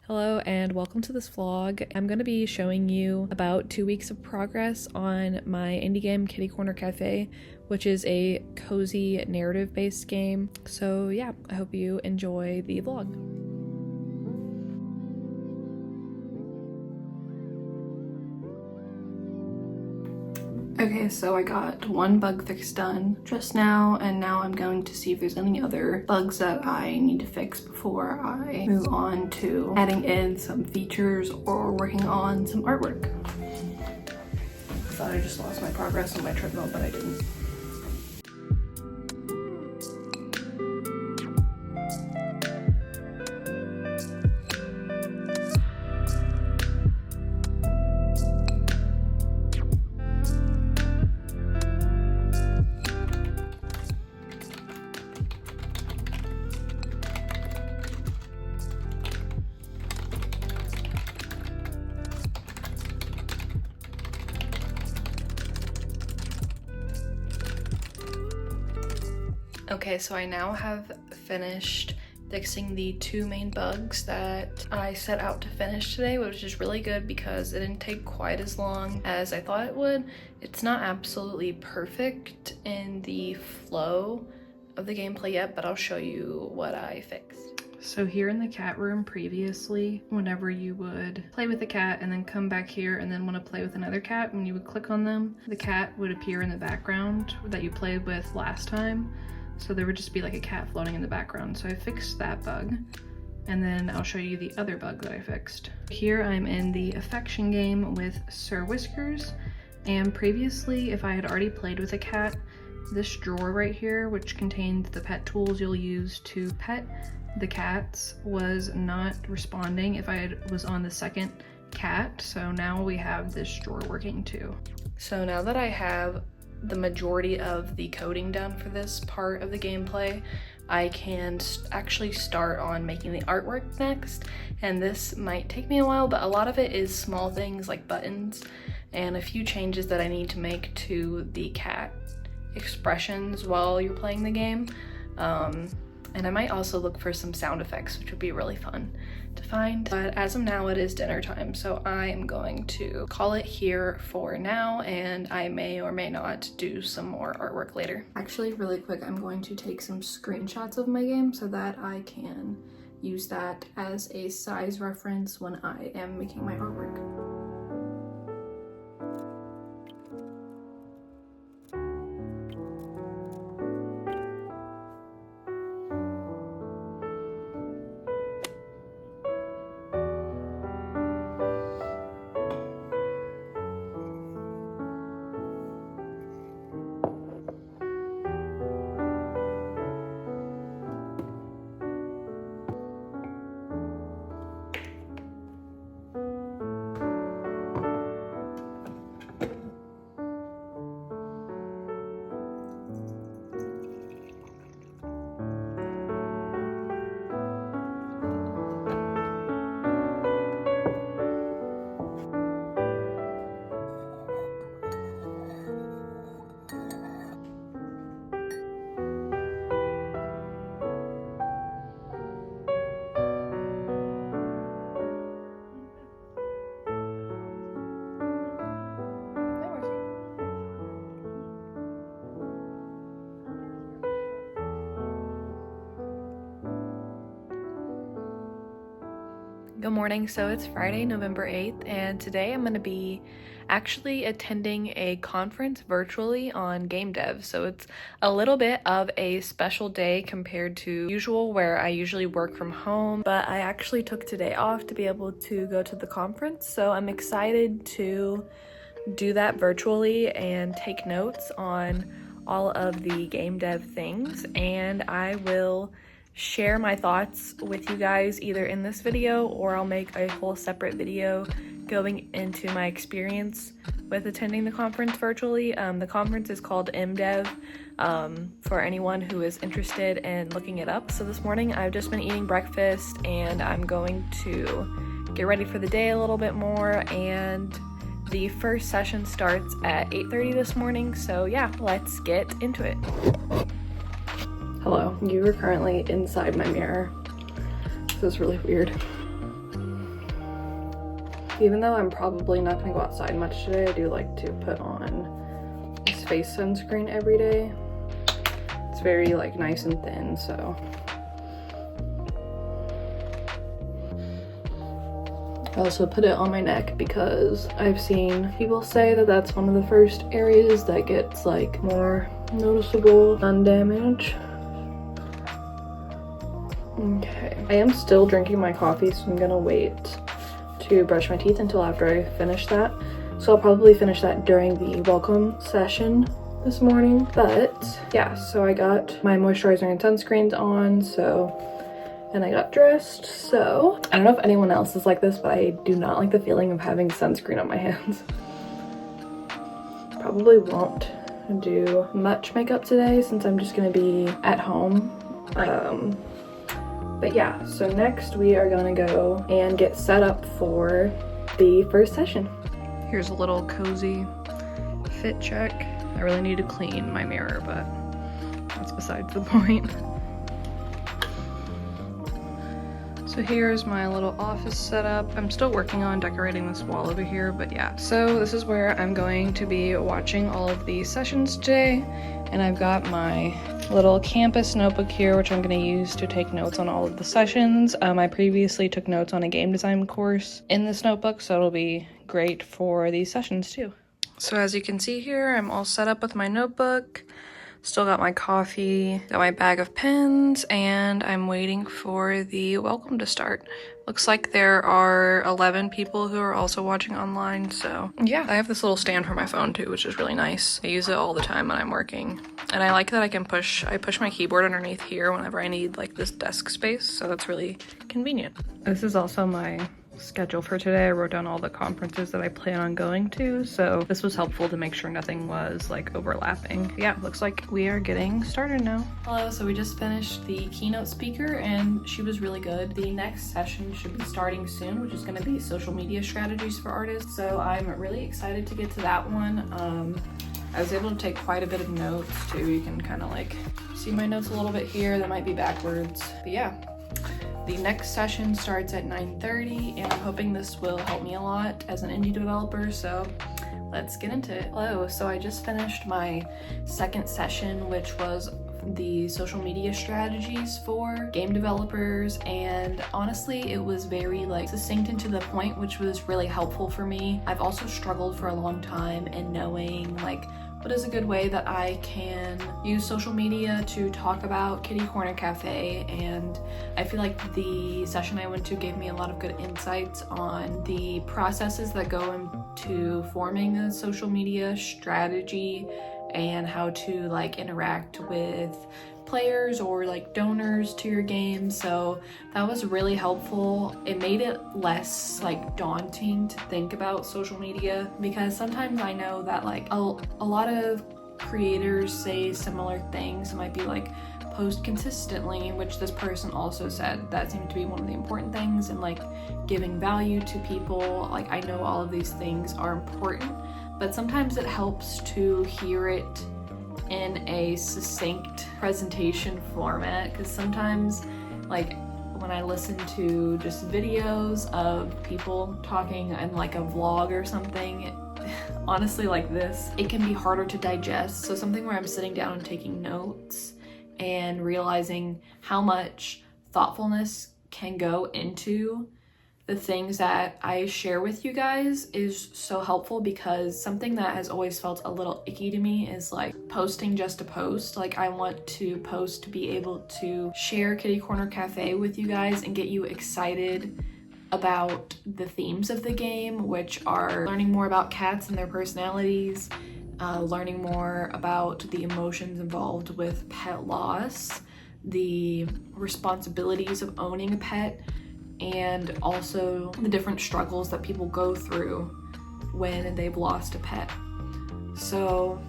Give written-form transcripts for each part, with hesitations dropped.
Hello and welcome to this vlog. I'm going to be showing you about 2 weeks of progress on my indie game Kitty Corner Cafe, which is a cozy narrative-based game. So yeah, I hope you enjoy the vlog. Okay, so I got one bug fix done just now, and now I'm going to see if there's any other bugs that I need to fix before I move on to adding in some features or working on some artwork. I thought I just lost my progress on my treadmill, but I didn't. Okay, so I now have finished fixing the two main bugs that I set out to finish today, which is really good because it didn't take quite as long as I thought it would. It's not absolutely perfect in the flow of the gameplay yet, but I'll show you what I fixed. So here in the cat room previously, whenever you would play with a cat and then come back here and then want to play with another cat, when you would click on them, the cat would appear in the background that you played with last time. So there would just be like a cat floating in the background. So I fixed that bug, and then I'll show you the other bug that I fixed. Here I'm in the affection game with Sir Whiskers, and previously if I had already played with a cat, this drawer right here, which contains the pet tools you'll use to pet the cats, was not responding if I was on the second cat. So now we have this drawer working too. So now that I have the majority of the coding done for this part of the gameplay, I can actually start on making the artwork next, and this might take me a while, but a lot of it is small things like buttons and a few changes that I need to make to the cat expressions while you're playing the game. And I might also look for some sound effects, which would be really fun to find. But as of now, it is dinner time, so I am going to call it here for now, and I may or may not do some more artwork later. Actually, really quick, I'm going to take some screenshots of my game so that I can use that as a size reference when I am making my artwork. Good morning. So it's Friday, November 8th, and today I'm going to be actually attending a conference virtually on game dev. So it's a little bit of a special day compared to usual, where I usually work from home, but I actually took today off to be able to go to the conference. So I'm excited to do that virtually and take notes on all of the game dev things, and I will share my thoughts with you guys either in this video, or I'll make a whole separate video going into my experience with attending the conference virtually. The conference is called MDEV, for anyone who is interested in looking it up. So this morning I've just been eating breakfast, and I'm going to get ready for the day a little bit more, and the first session starts at 8:30 this morning. So yeah, let's get into it. Hello, you are currently inside my mirror. This is really weird. Even though I'm probably not gonna go outside much today, I do like to put on this face sunscreen every day. It's very like nice and thin, so. I also put it on my neck because I've seen people say that that's one of the first areas that gets like more noticeable sun damage. Okay, I am still drinking my coffee, so I'm gonna wait to brush my teeth until after I finish that. So I'll probably finish that during the welcome session this morning. But yeah, so I got my moisturizer and sunscreens on, and I got dressed. So I don't know if anyone else is like this, but I do not like the feeling of having sunscreen on my hands. Probably won't do much makeup today since I'm just gonna be at home. But yeah, so next we are gonna go and get set up for the first session. Here's a little cozy fit check. I really need to clean my mirror, but that's besides the point. So here's my little office setup. I'm still working on decorating this wall over here, but yeah. So this is where I'm going to be watching all of the sessions today. And I've got my little campus notebook here, which I'm going to use to take notes on all of the sessions. I previously took notes on a game design course in this notebook, so it'll be great for these sessions too. So as you can see here, I'm all set up with my notebook. Still got my coffee, got my bag of pens, and I'm waiting for the welcome to start. Looks like there are 11 people who are also watching online, so yeah. I have this little stand for my phone too, which is really nice. I use it all the time when I'm working. And I like that I push my keyboard underneath here whenever I need like this desk space, so that's really convenient. This is also my schedule for today. I wrote down all the conferences that I plan on going to, so this was helpful to make sure nothing was like overlapping. Yeah, looks like we are getting started now. Hello, so we just finished the keynote speaker and she was really good. The next session should be starting soon, which is going to be social media strategies for artists, so I'm really excited to get to that one. I was able to take quite a bit of notes too. You can kind of like see my notes a little bit here. They might be backwards, but yeah. The next session starts at 9:30, and I'm hoping this will help me a lot as an indie developer, so let's get into it. Hello, so I just finished my second session, which was the social media strategies for game developers, and honestly it was very like succinct and to the point, which was really helpful for me. I've also struggled for a long time in knowing like what is a good way that I can use social media to talk about Kitty Corner Cafe, and I feel like the session I went to gave me a lot of good insights on the processes that go into forming a social media strategy and how to like interact with players or like donors to your game. So that was really helpful. It made it less like daunting to think about social media, because sometimes I know that like a lot of creators say similar things. It might be like post consistently, which this person also said that seemed to be one of the important things, and like giving value to people. Like I know all of these things are important, but sometimes it helps to hear it in a succinct presentation format, because sometimes like when I listen to just videos of people talking in like a vlog or something, honestly like this, it can be harder to digest. So something where I'm sitting down and taking notes and realizing how much thoughtfulness can go into the things that I share with you guys is so helpful, because something that has always felt a little icky to me is like posting just to post. Like I want to post to be able to share Kitty Corner Cafe with you guys and get you excited about the themes of the game, which are learning more about cats and their personalities, learning more about the emotions involved with pet loss, the responsibilities of owning a pet, and also the different struggles that people go through when they've lost a pet. So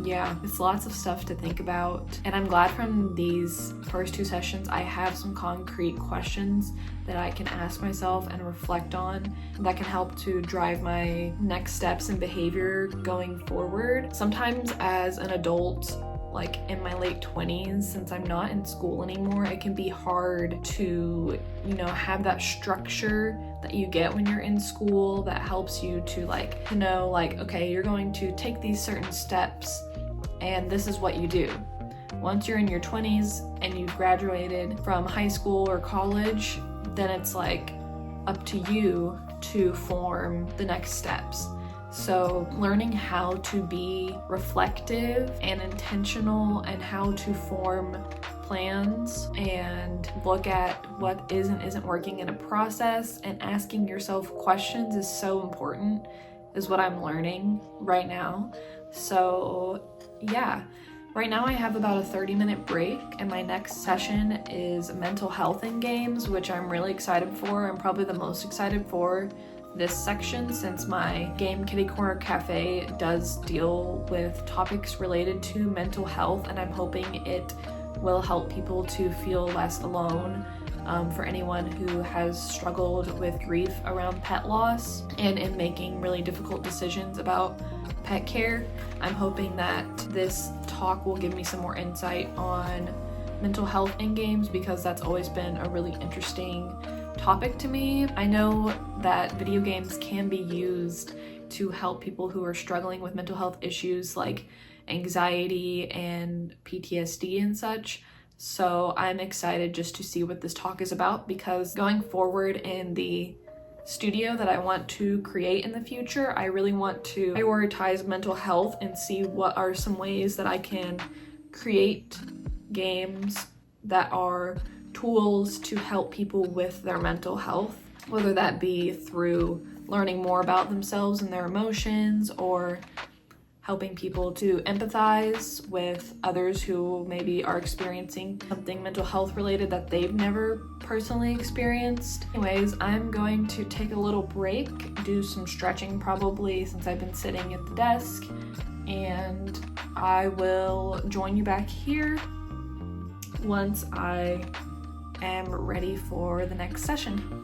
yeah, it's lots of stuff to think about, and I'm glad from these first two sessions I have some concrete questions that I can ask myself and reflect on that can help to drive my next steps in behavior going forward. Sometimes as an adult, like in my late 20s, since I'm not in school anymore, it can be hard to, you know, have that structure that you get when you're in school that helps you to like to know like, okay, you're going to take these certain steps and this is what you do. Once you're in your 20s and you've graduated from high school or college, then it's like up to you to form the next steps. So learning how to be reflective and intentional and how to form plans and look at what is and isn't working in a process and asking yourself questions is so important, is what I'm learning right now. So yeah, right now I have about a 30-minute break, and my next session is mental health in games, which I'm really excited for. I'm probably the most excited for this section since my game Kitty Corner Cafe does deal with topics related to mental health, and I'm hoping it will help people to feel less alone. For anyone who has struggled with grief around pet loss and in making really difficult decisions about pet care. I'm hoping that this talk will give me some more insight on mental health in games, because that's always been a really interesting topic to me. I know that video games can be used to help people who are struggling with mental health issues like anxiety and PTSD and such. So I'm excited just to see what this talk is about, because going forward in the studio that I want to create in the future, I really want to prioritize mental health and see what are some ways that I can create games that are tools to help people with their mental health, whether that be through learning more about themselves and their emotions, or helping people to empathize with others who maybe are experiencing something mental health related that they've never personally experienced. Anyways, I'm going to take a little break, do some stretching probably since I've been sitting at the desk, and I will join you back here once I am ready for the next session.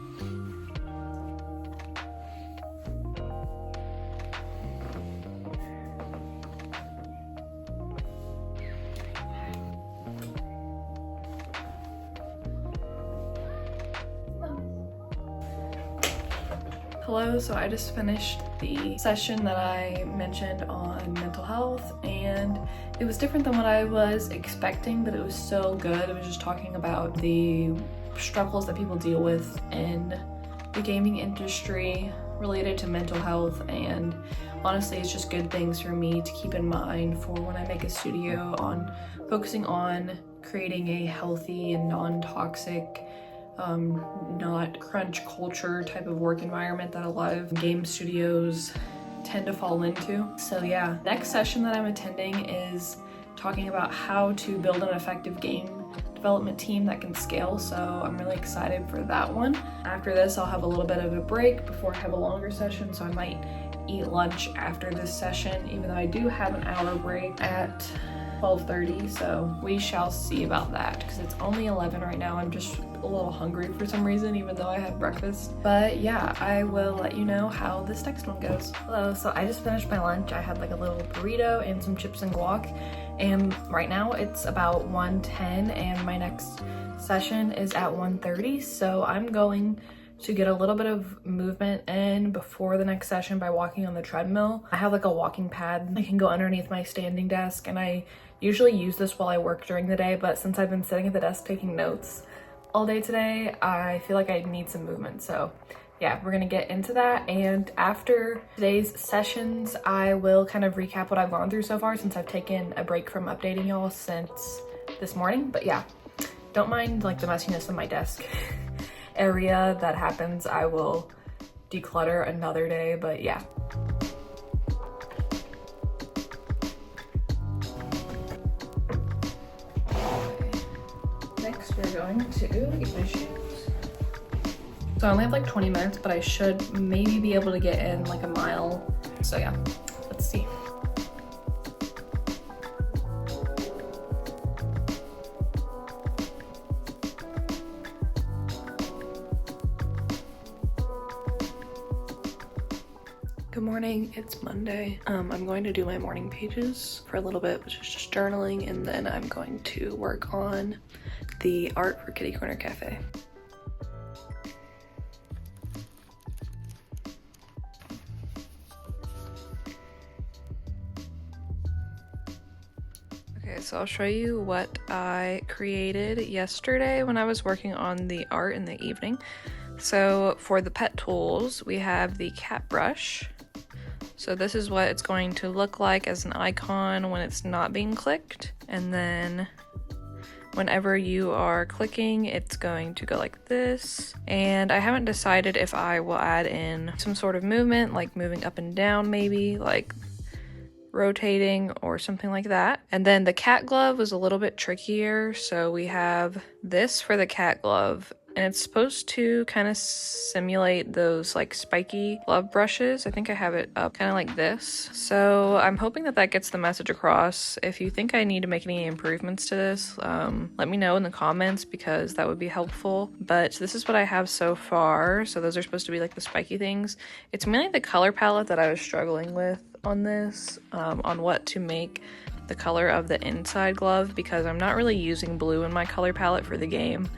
Hello, so I just finished the session that I mentioned on mental health, and it was different than what I was expecting, but it was so good. It was just talking about the struggles that people deal with in the gaming industry related to mental health, and honestly it's just good things for me to keep in mind for when I make a studio on focusing on creating a healthy and non-toxic not crunch culture type of work environment that a lot of game studios tend to fall into. So yeah, next session that I'm attending is talking about how to build an effective game development team that can scale, so I'm really excited for that one. After this, I'll have a little bit of a break before I have a longer session, so I might eat lunch after this session, even though I do have an hour break at 12:30, so we shall see about that, because it's only 11 right now. I'm just a little hungry for some reason, even though I had breakfast. But yeah, I will let you know how this next one goes. Hello, so I just finished my lunch. I had like a little burrito and some chips and guac, and right now it's about 1:10 and my next session is at 1:30, so I'm going to get a little bit of movement in before the next session by walking on the treadmill. I have like a walking pad. I can go underneath my standing desk, and I usually use this while I work during the day, but since I've been sitting at the desk taking notes all day today, I feel like I need some movement. So yeah, we're gonna get into that, and after today's sessions I will kind of recap what I've gone through so far, since I've taken a break from updating y'all since this morning. But yeah, don't mind like the messiness of my desk area that happens. I will declutter another day, but yeah. Next we're going to get my shoes. So I only have like 20 minutes, but I should maybe be able to get in like a mile. So yeah, let's see. Good morning, it's Monday. I'm going to do my morning pages for a little bit, which is just journaling, and then I'm going to work on the art for Kitty Corner Cafe. Okay, so I'll show you what I created yesterday when I was working on the art in the evening. So for the pet tools, we have the cat brush. So this is what it's going to look like as an icon when it's not being clicked. And then whenever you are clicking, it's going to go like this. And I haven't decided if I will add in some sort of movement, like moving up and down maybe, like rotating or something like that. And then the cat glove was a little bit trickier. So we have this for the cat glove, and it's supposed to kind of simulate those like spiky glove brushes. I think I have it up kind of like this. So I'm hoping that that gets the message across. If you think I need to make any improvements to this, let me know in the comments because that would be helpful. But this is what I have so far. So those are supposed to be like the spiky things. It's mainly the color palette that I was struggling with on this, on what to make the color of the inside glove, because I'm not really using blue in my color palette for the game,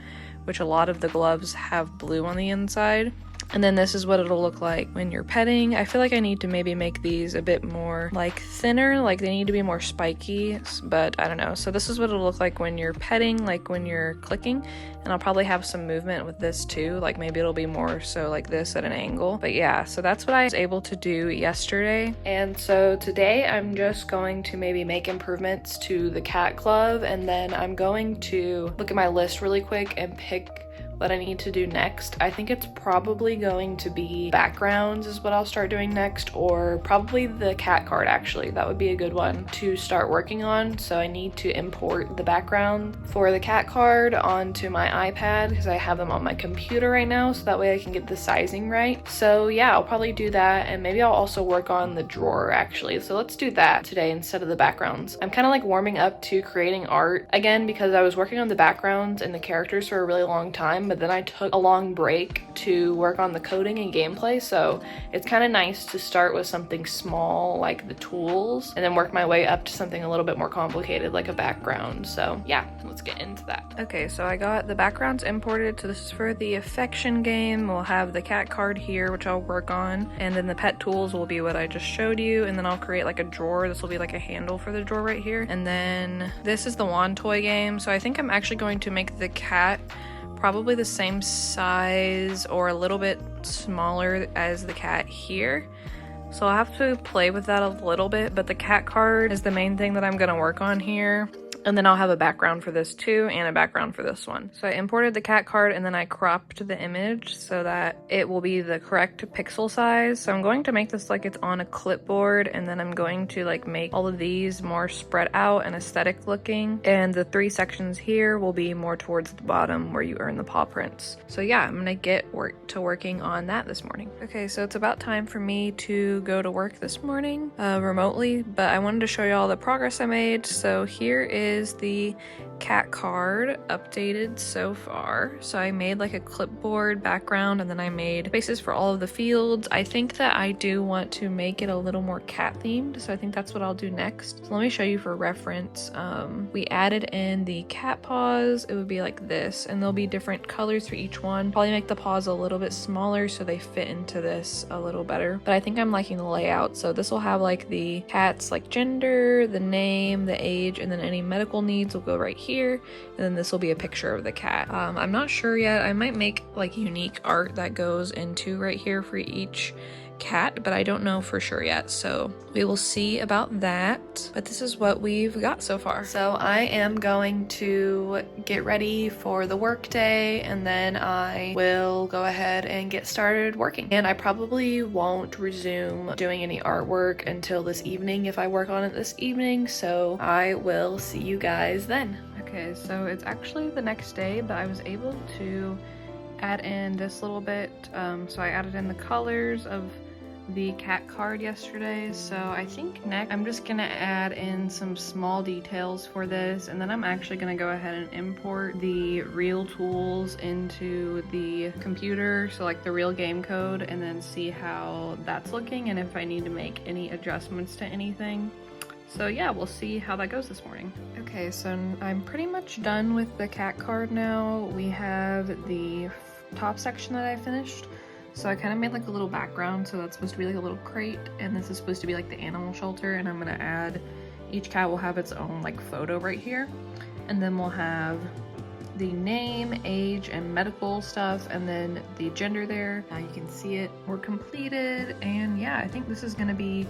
which a lot of the gloves have blue on the inside. And then this is what it'll look like when you're petting. I feel like I need to maybe make these a bit more like thinner, like they need to be more spiky, but I don't know. So this is what it'll look like when you're petting, like when you're clicking. And I'll probably have some movement with this too, like maybe it'll be more so like this at an angle. But yeah, so that's what I was able to do yesterday. And so today I'm just going to maybe make improvements to the cat glove, and then I'm going to look at my list really quick and pick what I need to do next. I think it's probably going to be backgrounds is what I'll start doing next, or probably the cat card actually. That would be a good one to start working on. So I need to import the background for the cat card onto my iPad because I have them on my computer right now, so that way I can get the sizing right. So yeah, I'll probably do that, and maybe I'll also work on the drawer actually. So let's do that today instead of the backgrounds. I'm kind of like warming up to creating art again because I was working on the backgrounds and the characters for a really long time, but then I took a long break to work on the coding and gameplay, so it's kind of nice to start with something small like the tools and then work my way up to something a little bit more complicated like a background. So yeah, let's get into that. Okay, so I got the backgrounds imported. So this is for the affection game. We'll have the cat card here, which I'll work on, and then the pet tools will be what I just showed you, and then I'll create like a drawer. This will be like a handle for the drawer right here. And then this is the wand toy game. So I think I'm actually going to make the cat probably the same size or a little bit smaller as the cat here. So I'll have to play with that a little bit, but the cat card is the main thing that I'm gonna work on here. And then I'll have a background for this too, and a background for this one. So I imported the cat card and then I cropped the image so that it will be the correct pixel size. So I'm going to make this like it's on a clipboard, and then I'm going to like make all of these more spread out and aesthetic looking. And the 3 sections here will be more towards the bottom where you earn the paw prints. So yeah, I'm gonna get working on that this morning. Okay, so it's about time for me to go to work this morning remotely, but I wanted to show you all the progress I made. So here is the cat card updated so far. So I made like a clipboard background, and then I made spaces for all of the fields. I think that I do want to make it a little more cat themed, so I think that's what I'll do next. So let me show you for reference. We added in the cat paws. It would be like this, and there'll be different colors for each one. Probably make the paws a little bit smaller so they fit into this a little better, but I think I'm liking the layout. So this will have like the cat's like gender, the name, the age, and then any medical needs will go right here, and then this will be a picture of the cat. I'm not sure yet. I might make like unique art that goes into right here for each cat, but I don't know for sure yet, so we will see about that. But this is what we've got so far. So I am going to get ready for the work day, and then I will go ahead and get started working. And I probably won't resume doing any artwork until this evening if I work on it this evening, so I will see you guys then. Okay, so it's actually the next day, but I was able to add in this little bit. So I added in the colors of the cat card yesterday, so I think next I'm just gonna add in some small details for this, and then I'm actually gonna go ahead and import the real tools into the computer, so like the real game code, and then see how that's looking and if I need to make any adjustments to anything. So yeah, we'll see how that goes this morning. Okay, so I'm pretty much done with the cat card now. We have the top section that I finished. So I kind of made like a little background, so that's supposed to be like a little crate, and this is supposed to be like the animal shelter, and I'm gonna add, each cat will have its own like photo right here, and then we'll have the name, age, and medical stuff, and then the gender there. Now you can see it. We're completed, and yeah, I think this is gonna be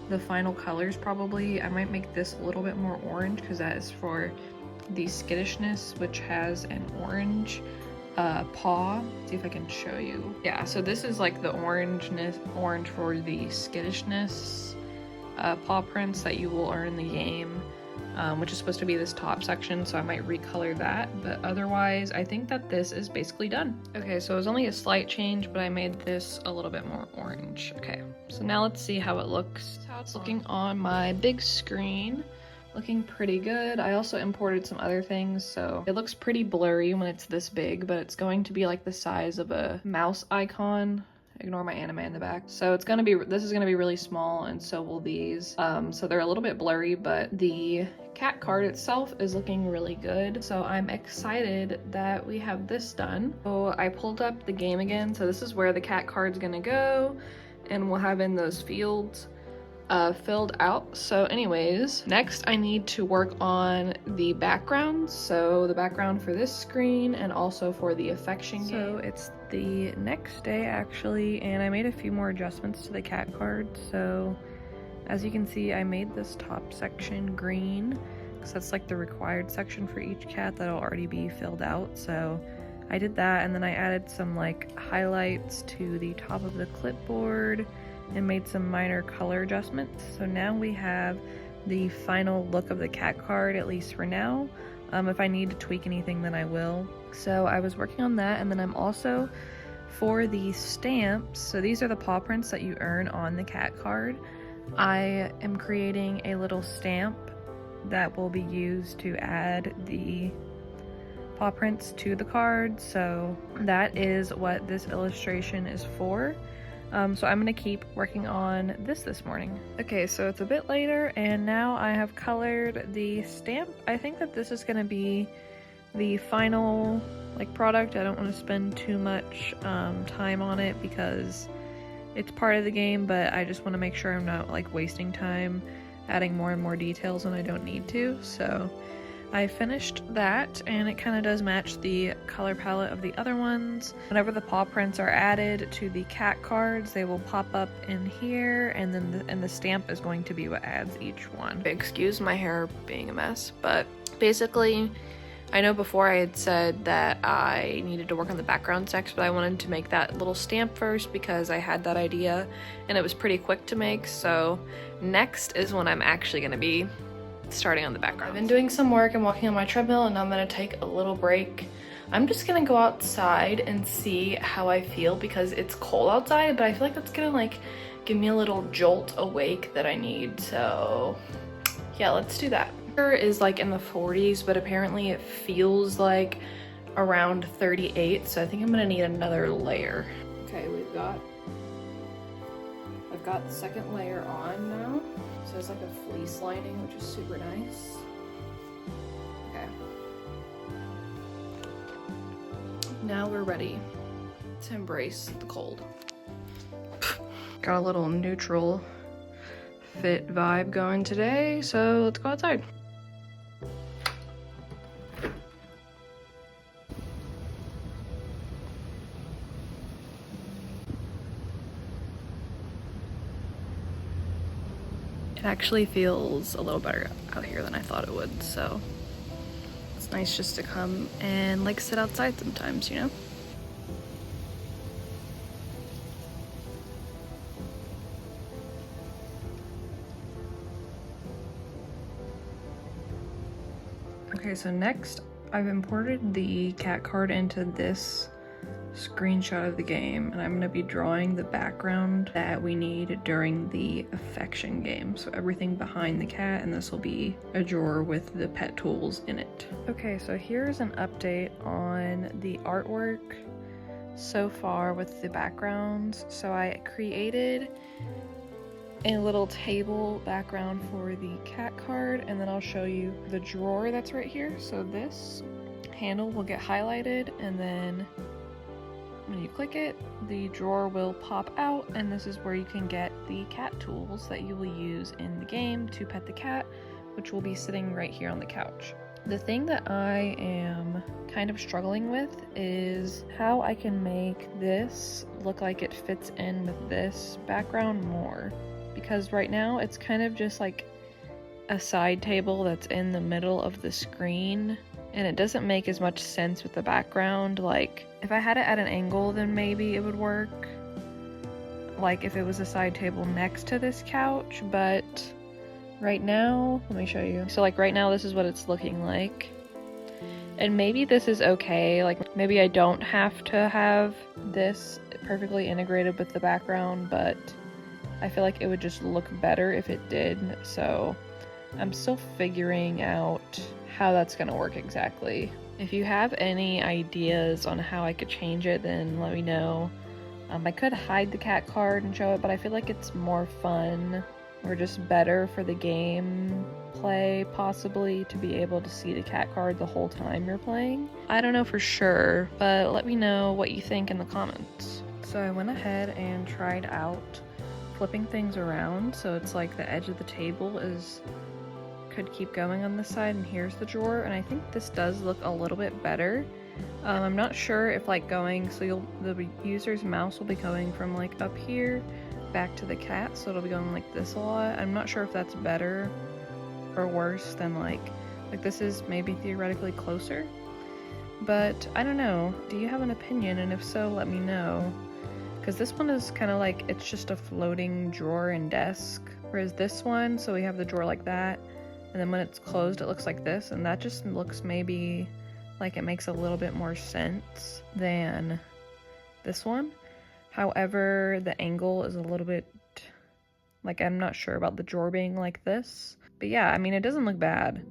the final colors probably. I might make this a little bit more orange because that is for the skittishness, which has an orange paw. See if I can show you. Yeah, so this is like the orange for the skittishness paw prints that you will earn in the game, which is supposed to be this top section, so I might recolor that, but otherwise I think that this is basically done. Okay, so it was only a slight change, but I made this a little bit more orange. Okay, so now let's see how it looks. How it's looking on my big screen. Looking pretty good. I also imported some other things, so it looks pretty blurry when it's this big, but it's going to be like the size of a mouse icon. Ignore my anime in the back. So it's gonna be, this is gonna be really small, and so will these. So they're a little bit blurry, but the cat card itself is looking really good. So I'm excited that we have this done. So I pulled up the game again. So this is where the cat card's gonna go, and we'll have in those fields filled out. So anyways, next I need to work on the background. So the background for this screen and also for the affection game. So it's the next day actually, and I made a few more adjustments to the cat card. So as you can see, I made this top section green because that's like the required section for each cat that'll already be filled out. So I did that, and then I added some like highlights to the top of the clipboard and made some minor color adjustments. So now we have the final look of the cat card, at least for now. If I need to tweak anything, then I will. So I was working on that, and then I'm also, for the stamps, so these are the paw prints that you earn on the cat card. I am creating a little stamp that will be used to add the paw prints to the card. So that is what this illustration is for. So I'm gonna keep working on this morning. Okay, so it's a bit later, and now I have colored the stamp. I think that this is gonna be the final like product. I don't want to spend too much time on it because it's part of the game, but I just want to make sure I'm not like wasting time adding more and more details when I don't need to. So I finished that, and it kind of does match the color palette of the other ones. Whenever the paw prints are added to the cat cards, they will pop up in here, and then the stamp is going to be what adds each one. Excuse my hair being a mess, but basically, I know before I had said that I needed to work on the background text, but I wanted to make that little stamp first because I had that idea, and it was pretty quick to make. So next is when I'm actually going to be starting on the background. I've been doing some work and walking on my treadmill, and I'm gonna take a little break. I'm just gonna go outside and see how I feel because it's cold outside, but I feel like that's gonna like give me a little jolt awake that I need. So yeah, let's do that. Is like in the 40s, but apparently it feels like around 38, so I think I'm gonna need another layer. Okay, I've got the second layer on now. So it's like a fleece lining, which is super nice. Okay. Now we're ready to embrace the cold. Got a little neutral fit vibe going today, so let's go outside. It actually feels a little better out here than I thought it would, so it's nice just to come and like sit outside sometimes, you know? Okay, so next I've imported the cat card into this screenshot of the game, and I'm going to be drawing the background that we need during the affection game. So everything behind the cat, and this will be a drawer with the pet tools in it. Okay, so here's an update on the artwork so far with the backgrounds. So I created a little table background for the cat card, and then I'll show you the drawer that's right here. So this handle will get highlighted, and then when you click it, the drawer will pop out, and this is where you can get the cat tools that you will use in the game to pet the cat, which will be sitting right here on the couch. The thing that I am kind of struggling with is how I can make this look like it fits in with this background more, because right now it's kind of just like a side table that's in the middle of the screen, and it doesn't make as much sense with the background. Like, if I had it at an angle, then maybe it would work, like if it was a side table next to this couch, but right now, let me show you. So like right now, this is what it's looking like. And maybe this is okay, like maybe I don't have to have this perfectly integrated with the background, but I feel like it would just look better if it did. So I'm still figuring out how that's gonna work exactly. If you have any ideas on how I could change it, then let me know. I could hide the cat card and show it, but I feel like it's more fun or just better for the game play, possibly, to be able to see the cat card the whole time you're playing. I don't know for sure, but let me know what you think in the comments. So I went ahead and tried out flipping things around, so it's like the edge of the table could keep going on this side, and here's the drawer, and I think this does look a little bit better. I'm not sure if like the user's mouse will be going from like up here back to the cat, so it'll be going like this a lot. I'm not sure if that's better or worse than like this is maybe theoretically closer, but I don't know. Do you have an opinion? And if so, let me know, because this one is kind of like it's just a floating drawer and desk, whereas this one, so we have the drawer like that, and then when it's closed it looks like this, and that just looks maybe like it makes a little bit more sense than this one. However, the angle is a little bit, like, I'm not sure about the drawer being like this. But yeah, I mean, it doesn't look bad.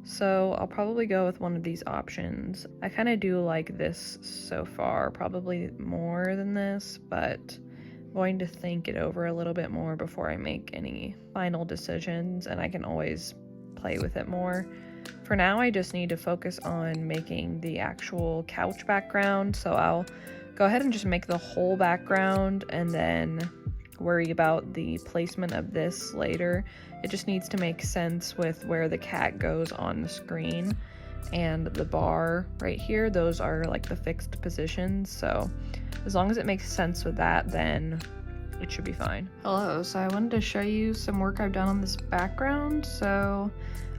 So I'll probably go with one of these options. I kind of do like this so far, probably more than this, but I'm going to think it over a little bit more before I make any final decisions, and I can always play with it more. For now, I just need to focus on making the actual couch background, so I'll go ahead and just make the whole background and then worry about the placement of this later. It just needs to make sense with where the cat goes on the screen, and the bar right here, those are like the fixed positions, so as long as it makes sense with that, then it should be fine. Hello, so I wanted to show you some work I've done on this background. So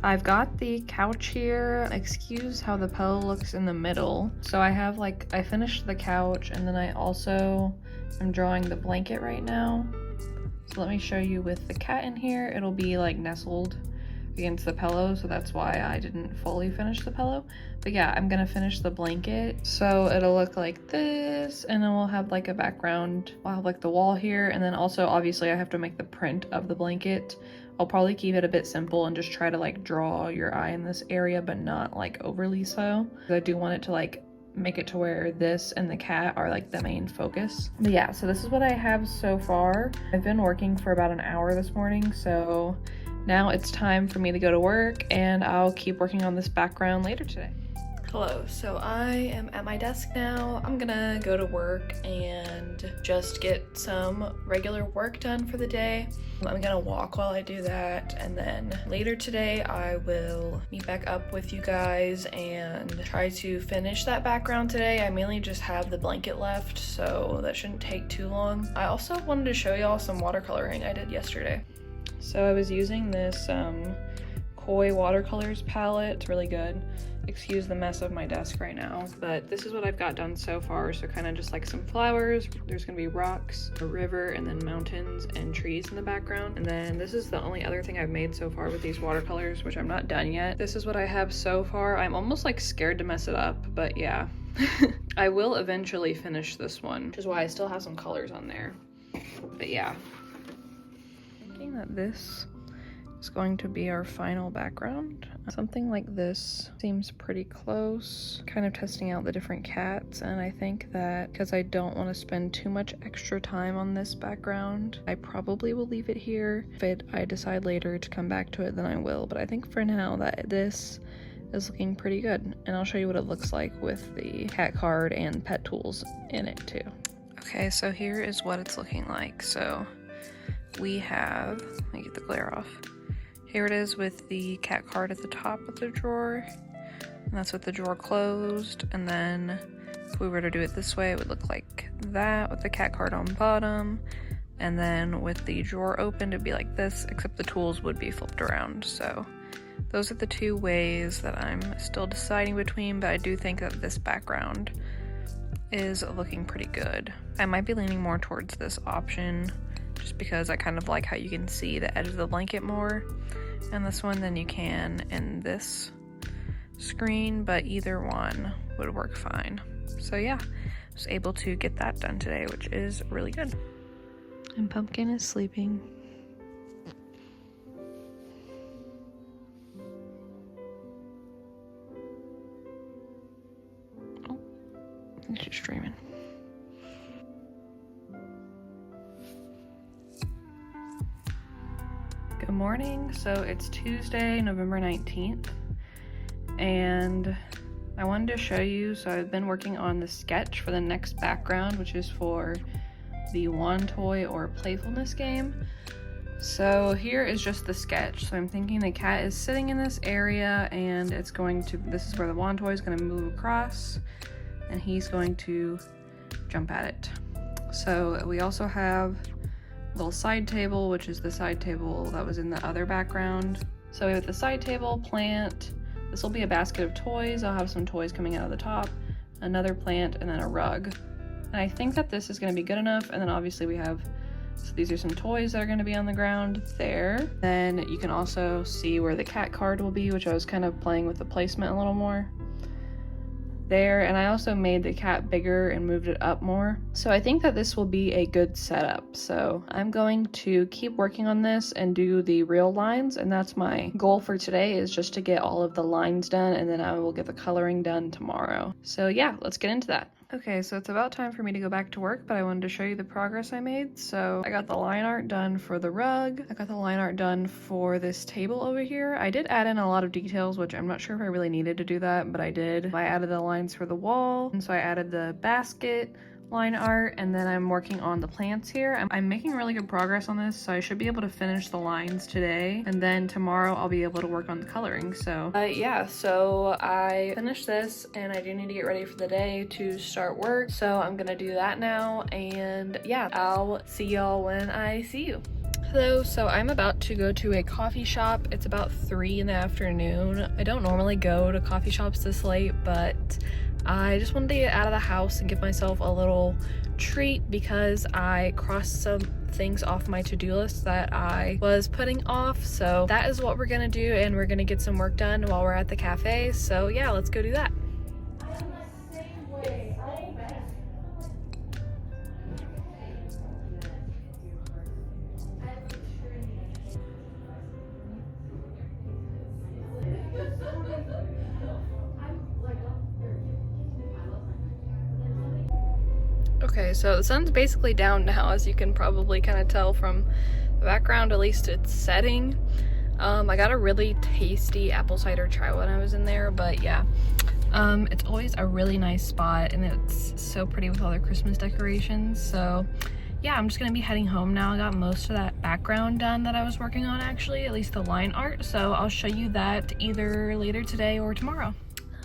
I've got the couch here. Excuse how the pillow looks in the middle. So I finished the couch, and then I also am drawing the blanket right now. So let me show you with the cat in here. It'll be like nestled against the pillow, so that's why I didn't fully finish the pillow. But yeah, I'm gonna finish the blanket, so it'll look like this, and then we'll have like a background. I'll have like the wall here, and then also obviously I have to make the print of the blanket. I'll probably keep it a bit simple and just try to like draw your eye in this area, but not like overly so. I do want it to like make it to where this and the cat are like the main focus. But yeah, so this is what I have so far. I've been working for about an hour this morning, so now it's time for me to go to work, and I'll keep working on this background later today. Hello, so I am at my desk now. I'm gonna go to work and just get some regular work done for the day. I'm gonna walk while I do that, and then later today I will meet back up with you guys and try to finish that background today. I mainly just have the blanket left, so that shouldn't take too long. I also wanted to show y'all some watercoloring I did yesterday. So I was using this Koi watercolors palette. It's really good. Excuse the mess of my desk right now, but this is what I've got done so far. So kind of just like some flowers, there's gonna be rocks, a river, and then mountains and trees in the background. And then this is the only other thing I've made so far with these watercolors, which I'm not done yet. This is what I have so far. I'm almost like scared to mess it up, but yeah, I will eventually finish this one, which is why I still have some colors on there. But yeah. Thinking that this is going to be our final background. Something like this seems pretty close. Kind of testing out the different cats, and I think that because I don't want to spend too much extra time on this background, I probably will leave it here. If I decide later to come back to it, then I will. But I think for now that this is looking pretty good, and I'll show you what it looks like with the cat card and pet tools in it too. Okay, so here is what it's looking like. So we have, let me get the glare off. Here it is with the cat card at the top of the drawer, and that's with the drawer closed. And then if we were to do it this way, it would look like that with the cat card on bottom, and then with the drawer open it'd be like this, except the tools would be flipped around. So those are the two ways that I'm still deciding between, but I do think that this background is looking pretty good. I might be leaning more towards this option just because I kind of like how you can see the edge of the blanket more in this one than you can in this screen, but either one would work fine. So yeah, I was able to get that done today, which is really good. And Pumpkin is sleeping. Oh, I think she's streaming. Good morning. So it's Tuesday, November 19th, and I wanted to show you, so I've been working on the sketch for the next background, which is for the wand toy or playfulness game. So here is just the sketch. So I'm thinking the cat is sitting in this area, and it's going to, this is where the wand toy is going to move across, and he's going to jump at it. So we also have little side table, which is the side table that was in the other background. So we have the side table, plant, this will be a basket of toys, I'll have some toys coming out of the top, another plant, and then a rug. And I think that this is going to be good enough. And then obviously we have, so these are some toys that are going to be on the ground there. Then you can also see where the cat card will be, which I was kind of playing with the placement a little more there. And I also made the cat bigger and moved it up more. So I think that this will be a good setup. So I'm going to keep working on this and do the real lines, and that's my goal for today, is just to get all of the lines done, and then I will get the coloring done tomorrow. So yeah, let's get into that. Okay, so it's about time for me to go back to work, but I wanted to show you the progress I made. So I got the line art done for the rug. I got the line art done for this table over here. I did add in a lot of details, which I'm not sure if I really needed to do that, but I did. I added the lines for the wall, and so I added the basket line art, and then I'm working on the plants here. I'm making really good progress on this, so I should be able to finish the lines today, and then tomorrow I'll be able to work on the coloring. So yeah, so I finished this, and I do need to get ready for the day to start work, so I'm gonna do that now, and yeah, I'll see y'all when I see you. Hello, so I'm about to go to a coffee shop. It's about 3 in the afternoon. I don't normally go to coffee shops this late, but I just wanted to get out of the house and give myself a little treat because I crossed some things off my to-do list that I was putting off. So that is what we're gonna do, and we're gonna get some work done while we're at the cafe. So yeah, let's go do that. Okay, so the sun's basically down now, as you can probably kind of tell from the background, at least it's setting. I got a really tasty apple cider chai when I was in there, but yeah. It's always a really nice spot, and it's so pretty with all the Christmas decorations. So yeah, I'm just gonna be heading home now. I got most of that background done that I was working on, actually, at least the line art. So I'll show you that either later today or tomorrow.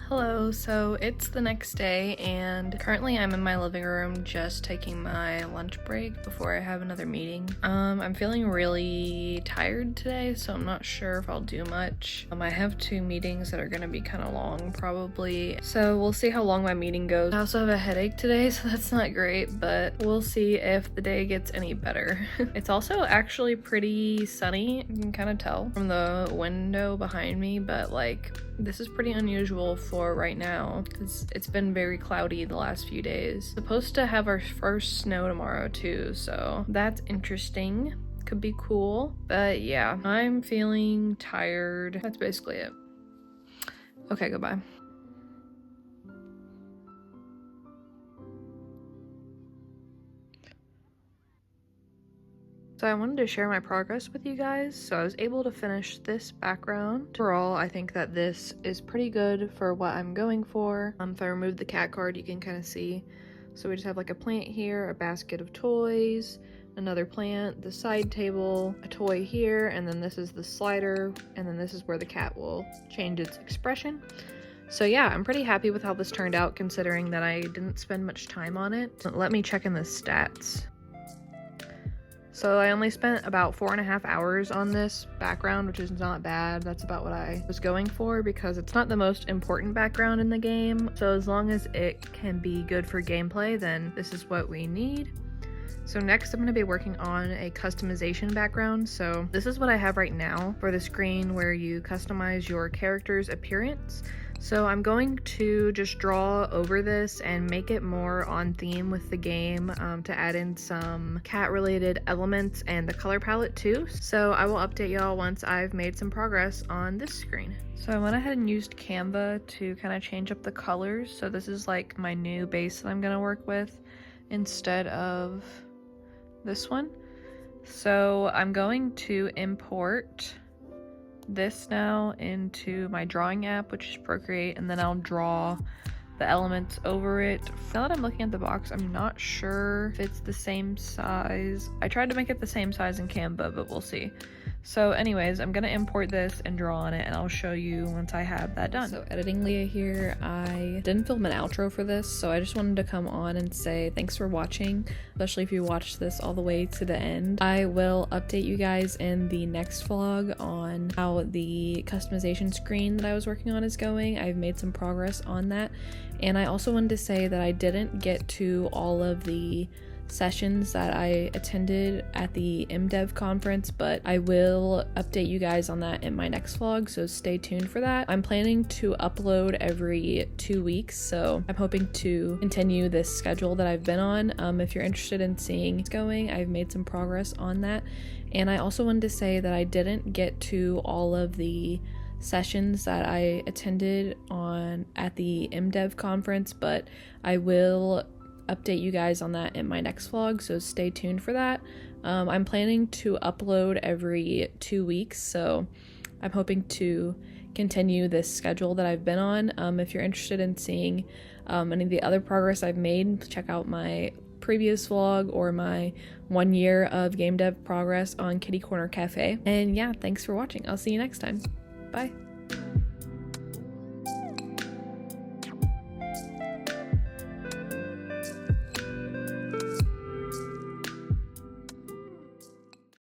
Hello, so it's the next day, and currently I'm in my living room just taking my lunch break before I have another meeting. I'm feeling really tired today, so I'm not sure if I'll do much. I have 2 meetings that are gonna be kind of long probably, so we'll see how long my meeting goes. I also have a headache today, so that's not great, but we'll see if the day gets any better. It's also actually pretty sunny, you can kind of tell from the window behind me, but like This is pretty unusual for right now because it's been very cloudy the last few days. Supposed to have our first snow tomorrow too, so that's interesting. Could be cool, but yeah, I'm feeling tired. That's basically it. Okay, goodbye. So I wanted to share my progress with you guys. So I was able to finish this background. Overall, I think that this is pretty good for what I'm going for. If I remove the cat card, you can kind of see. So we just have like a plant here, a basket of toys, another plant, the side table, a toy here, and then this is the slider, and then this is where the cat will change its expression. So yeah, I'm pretty happy with how this turned out considering that I didn't spend much time on it. Let me check in the stats. So I only spent about 4.5 hours on this background, which is not bad. That's about what I was going for because it's not the most important background in the game. So as long as it can be good for gameplay, then this is what we need. So next I'm going to be working on a customization background. So this is what I have right now for the screen where you customize your character's appearance. So I'm going to just draw over this and make it more on theme with the game to add in some cat related elements and the color palette too. So I will update y'all once I've made some progress on this screen. So I went ahead and used Canva to kind of change up the colors. So this is like my new base that I'm going to work with instead of this one. So I'm going to import this now into my drawing app, which is Procreate, and then I'll draw the elements over it. Now that I'm looking at the box, I'm not sure if it's the same size. I tried to make it the same size in Canva, but we'll see. So anyways, I'm gonna import this and draw on it, and I'll show you once I have that done. So editing Leah here, I didn't film an outro for this, so I just wanted to come on and say thanks for watching, especially if you watched this all the way to the end. I will update you guys in the next vlog on how the customization screen that I was working on is going. I've made some progress on that, and I also wanted to say that I didn't get to all of the sessions that I attended at the MDEV conference, but I will update you guys on that in my next vlog, so stay tuned for that. I'm planning to upload every 2 weeks, so I'm hoping to continue this schedule that I've been on. If you're interested in seeing it's going, I've made some progress on that. And I also wanted to say that I didn't get to all of the sessions that I attended at the MDEV conference, but I will update you guys on that in my next vlog, so stay tuned for that. I'm planning to upload every 2 weeks, so I'm hoping to continue this schedule that I've been on. If you're interested in seeing any of the other progress I've made, check out my previous vlog or my 1 year of game dev progress on Kitty Corner Cafe. And yeah, thanks for watching. I'll see you next time. Bye.